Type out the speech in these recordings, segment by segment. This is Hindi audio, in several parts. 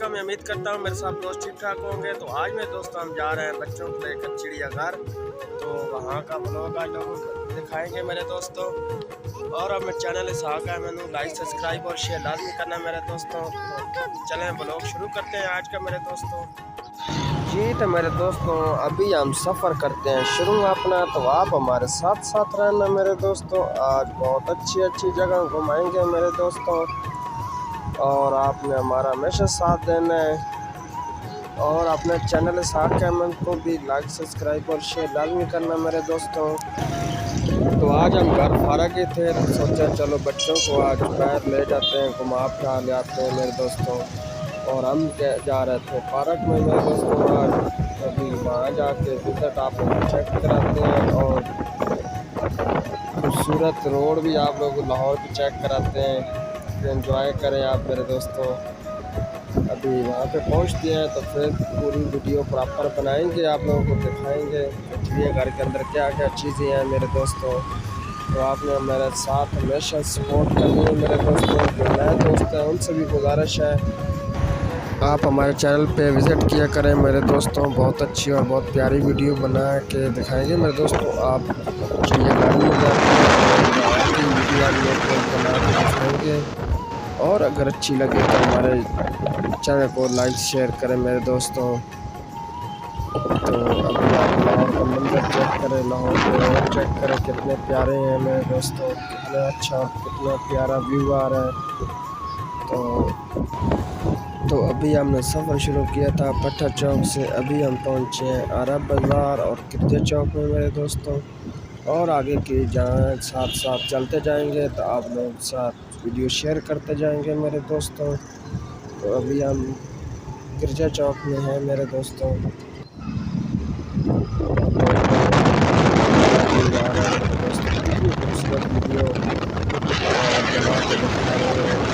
दोस्तों, मैं उम्मीद करता हूँ मेरे सब दोस्त ठीक ठाक होंगे। तो आज में दोस्तों हम जा रहे हैं बच्चों को लेकर चिड़ियाघर। तो वहाँ का ब्लॉग आज लोगों को दिखाएंगे मेरे दोस्तों। और अब मेरे चैनल इसहाक है, मैंने लाइक सब्सक्राइब और शेयर लाजमी करना मेरे दोस्तों। तो चलें ब्लॉग शुरू करते हैं आज का मेरे दोस्तों। जी तो मेरे दोस्तों, अभी हम सफ़र करते हैं शुरू अपना, तो आप हमारे साथ साथ रहना मेरे दोस्तों। आज बहुत अच्छी अच्छी जगह घुमाएंगे मेरे दोस्तों, और आपने हमारा हमेशा साथ देना है। और अपने चैनल इसहाक अहमद को भी लाइक सब्सक्राइब और शेयर लाजमी करना मेरे दोस्तों। तो आज हम घर फारग ही थे, तो सोचा चलो बच्चों को आज बाहर ले जाते हैं, घुमा फिरा ले आते हैं मेरे दोस्तों। और हम जा रहे थे पार्क में मेरे दोस्तों आज। अभी वहाँ जाके विजिट आप लोग चेक कराते हैं, और खूबसूरत रोड भी आप लोग लाहौर की चेक कराते हैं। एंजॉय करें आप मेरे दोस्तों। अभी वहाँ पे पहुँचते हैं तो फिर पूरी वीडियो प्रॉपर बनाएंगे, आप लोगों को दिखाएंगे चिड़ियाघर के अंदर क्या क्या चीज़ें हैं मेरे दोस्तों। तो आपने मेरे साथ हमेशा सपोर्ट करनी है मेरे दोस्तों। जो नए दोस्त हैं उनसे भी गुजारिश है आप हमारे चैनल पे विज़िट किया करें मेरे दोस्तों। बहुत अच्छी और बहुत प्यारी वीडियो बना के दिखाएंगे मेरे दोस्तों। आप चिड़ियाघर में जाके वीडियो आप लोग बना के दिखाएंगे, और अगर अच्छी लगे तो हमारे चैनल को लाइक शेयर करें मेरे दोस्तों। तो अभी आप लाहौर का मंदिर चेक करें, लाहौर के रोड चेक करें कितने प्यारे हैं मेरे दोस्तों, कितना अच्छा और कितना प्यारा व्यू आ रहा है। तो अभी हमने सफ़र शुरू किया था पट्टा चौक से। अभी हम पहुँचे हैं अरब बाज़ार और किरजा चौक में मेरे दोस्तों, और आगे की जहाँ साथ साथ चलते जाएंगे तो आप लोग साथ वीडियो शेयर करते जाएंगे मेरे दोस्तों। तो अभी हम किरजा चौक में हैं मेरे दोस्तों। खूबसूरत वीडियो बना के दिखा रहे हैं।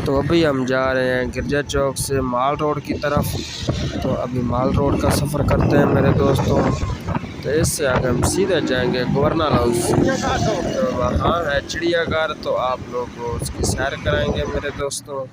तो अभी हम जा रहे हैं गिरजा चौक से माल रोड की तरफ। तो अभी माल रोड का सफ़र करते हैं मेरे दोस्तों। तो इससे आगे हम सीधे जाएंगे गवर्नर हाउस। तो वहाँ है चिड़ियाघर, तो आप लोग को उसकी सैर कराएंगे मेरे दोस्तों।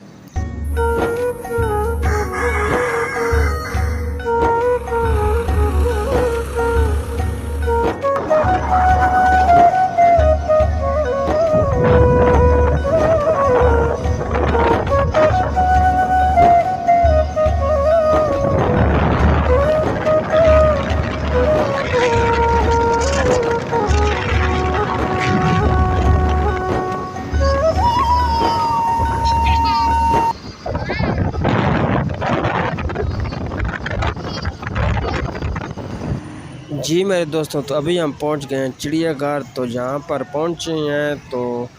जी मेरे दोस्तों, तो अभी हम पहुंच गए हैं चिड़ियाघर। तो जहां पर पहुंचे हैं तो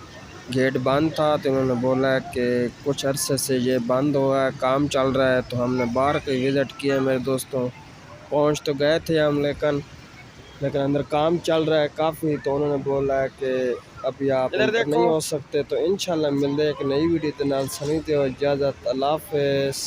गेट बंद था, तो उन्होंने बोला कि कुछ अरसे से ये बंद हुआ है, काम चल रहा है। तो हमने बाहर के विज़िट किया मेरे दोस्तों। पहुंच तो गए थे हम, लेकिन अंदर काम चल रहा है काफ़ी। तो उन्होंने बोला है कि अभी आप अंदर नहीं हो सकते। तो इंशाल्लाह मिलते हैं एक नई वीडियो के नाल। सनी दो इजाज़त, अल्लाह हाफ़िज़।